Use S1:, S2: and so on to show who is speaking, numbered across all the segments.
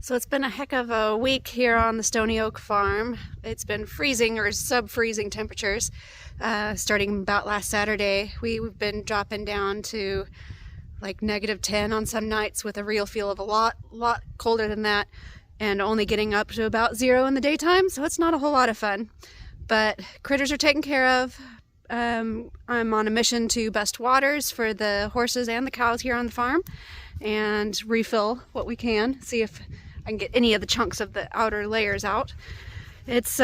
S1: So it's been a heck of a week here on the Stony Oak farm. It's been freezing or sub-freezing temperatures starting about last Saturday. We've been dropping down to like -10 on some nights with a real feel of a lot colder than that, and only getting up to about 0 in the daytime, so it's not a whole lot of fun. But critters are taken care of. I'm on a mission to bust waters for the horses and the cows here on the farm and refill what we can, see if I can get any of the chunks of the outer layers out. It's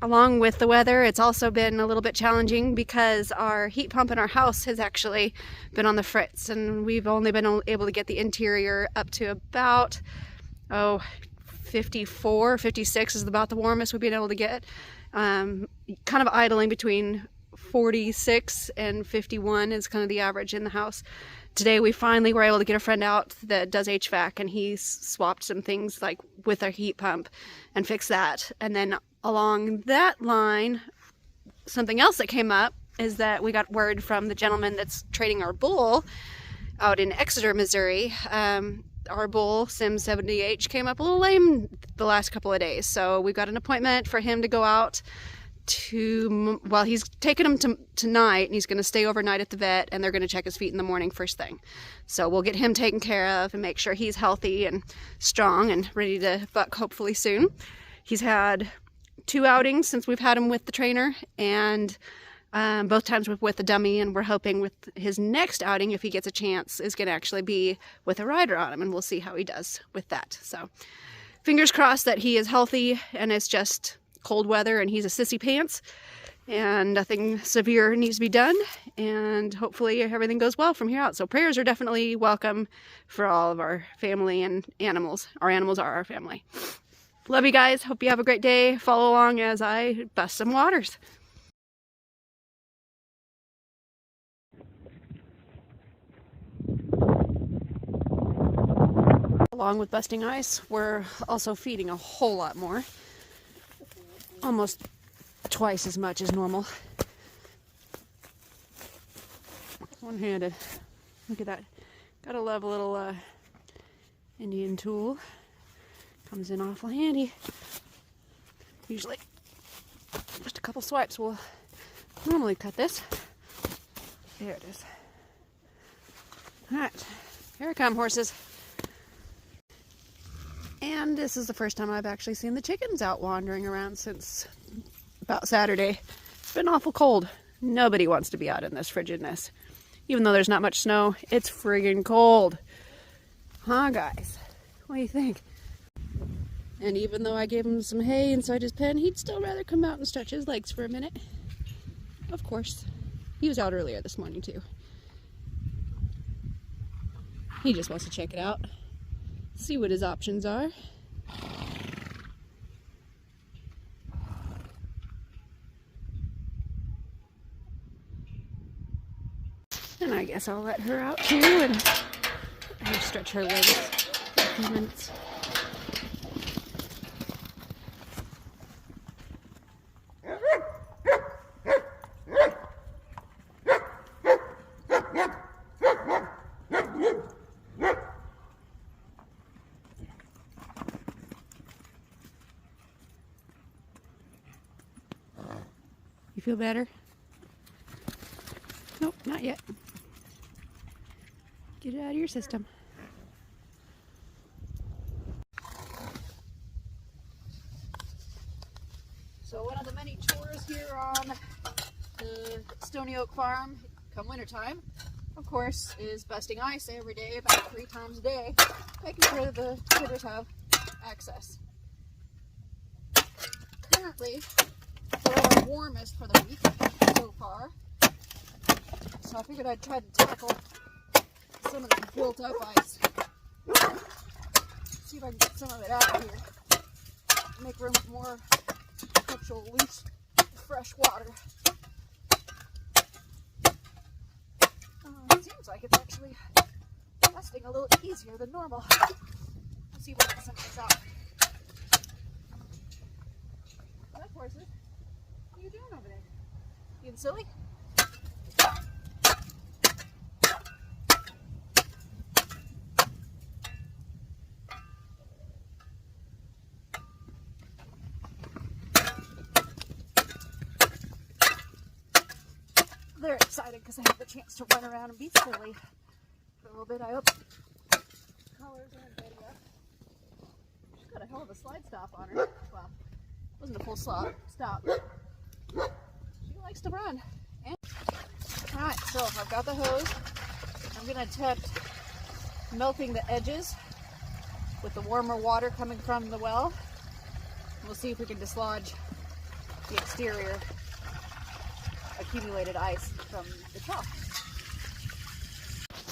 S1: along with the weather, it's also been a little bit challenging because our heat pump in our house has actually been on the fritz, and we've only been able to get the interior up to about 54, 56 is about the warmest we've been able to get. Kind of idling between 46 and 51 is kind of the average in the house. Today we finally were able to get a friend out that does HVAC, and he swapped some things like with our heat pump and fixed that. And then along that line, something else that came up is that we got word from the gentleman that's trading our bull out in Exeter, Missouri. Our bull, Sim 70H, came up a little lame the last couple of days. So we got an appointment for him to go out to, well, he's taking him tonight, and he's going to stay overnight at the vet, and they're going to check his feet in the morning first thing. So we'll get him taken care of and make sure he's healthy and strong and ready to buck hopefully soon. He's had 2 outings since we've had him with the trainer, and both times with a dummy, and we're hoping with his next outing, if he gets a chance, is going to actually be with a rider on him, and we'll see how he does with that. So fingers crossed that he is healthy and it's just cold weather and he's a sissy pants and nothing severe needs to be done, and hopefully everything goes well from here out. So prayers are definitely welcome for all of our family and animals. Our animals are our family. Love you guys. Hope you have a great day. Follow along as I bust some waters. Along with busting ice, we're also feeding a whole lot more. Almost twice as much as normal. One-handed. Look at that. Gotta love a little Indian tool. Comes in awful handy. Usually just a couple swipes will normally cut this. There it is. Alright, here I come, horses. And this is the first time I've actually seen the chickens out wandering around since about Saturday. It's been awful cold. Nobody wants to be out in this frigidness. Even though there's not much snow, it's friggin' cold. Huh, guys? What do you think? And even though I gave him some hay inside his pen, he'd still rather come out and stretch his legs for a minute. Of course. He was out earlier this morning, too. He just wants to check it out. See what his options are. And I guess I'll let her out too and stretch her legs for a few minutes. You feel better? Nope, not yet. Get it out of your system. So one of the many chores here on the Stony Oak farm come wintertime, of course, is busting ice every day, about 3 times a day, making sure the critters have access. Currently, we're our warmest for the week so far, so I figured I'd try to tackle some of the built up ice. See if I can get some of it out of here. Make room for more actual loose, fresh water. It seems like it's actually busting a little easier than normal. Let's see if we can get some of this out. What horses? What are you doing over there? You getting silly? because I have the chance to run around and be silly for a little bit. I hope colors aren't good yet. She's got a hell of a slide stop on her. Well, it wasn't a full stop. She likes to run. Alright, so I've got the hose. I'm going to attempt melting the edges with the warmer water coming from the well. We'll see if we can dislodge the exterior accumulated ice from the trough.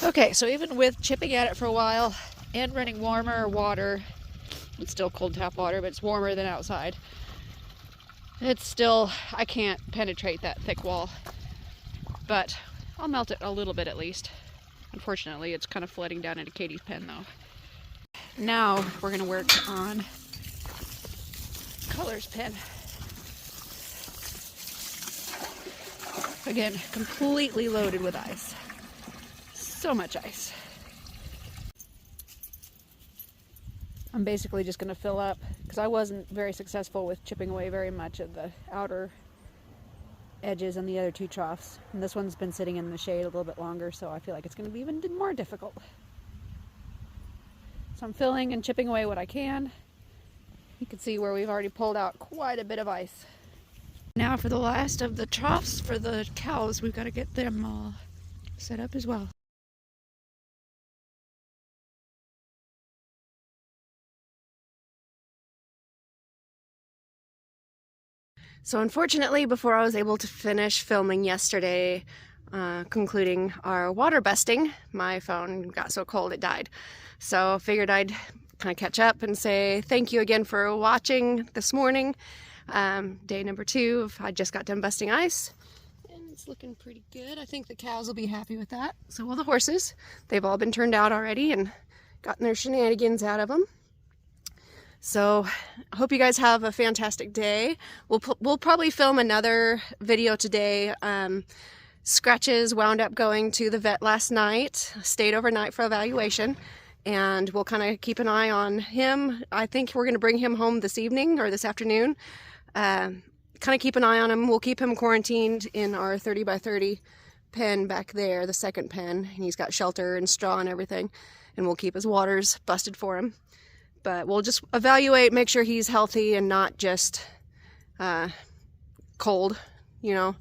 S1: Okay, so even with chipping at it for a while and running warmer water, it's still cold tap water, but it's warmer than outside. It's still, I can't penetrate that thick wall, but I'll melt it a little bit at least. Unfortunately, it's kind of flooding down into Katie's pen though. Now we're going to work on Colors pen. Again, completely loaded with ice. So much ice. I'm basically just going to fill up, because I wasn't very successful with chipping away very much of the outer edges on the other two troughs. And this one's been sitting in the shade a little bit longer, so I feel like it's going to be even more difficult. So I'm filling and chipping away what I can. You can see where we've already pulled out quite a bit of ice. Now for the last of the troughs for the cows, we've got to get them all set up as well. So unfortunately, before I was able to finish filming yesterday, concluding our water busting, my phone got so cold it died. So I figured I'd kind of catch up and say thank you again for watching this morning. Day number 2, I just got done busting ice, and it's looking pretty good. I think the cows will be happy with that. So will the horses. They've all been turned out already and gotten their shenanigans out of them. So I hope you guys have a fantastic day. We'll probably film another video today. Scratches wound up going to the vet last night, stayed overnight for evaluation, and we'll kind of keep an eye on him. I think we're going to bring him home this evening or this afternoon. Kind of keep an eye on him. We'll keep him quarantined in our 30 by 30 pen back there, the second pen. And he's got shelter and straw and everything, and we'll keep his waters busted for him. But we'll just evaluate, make sure he's healthy and not just cold, you know.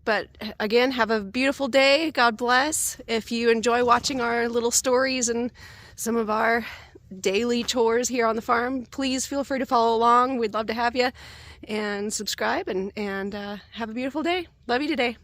S1: But again, have a beautiful day. God bless. If you enjoy watching our little stories and some of our daily chores here on the farm, please feel free to follow along. We'd love to have you. And subscribe and have a beautiful day. Love you today.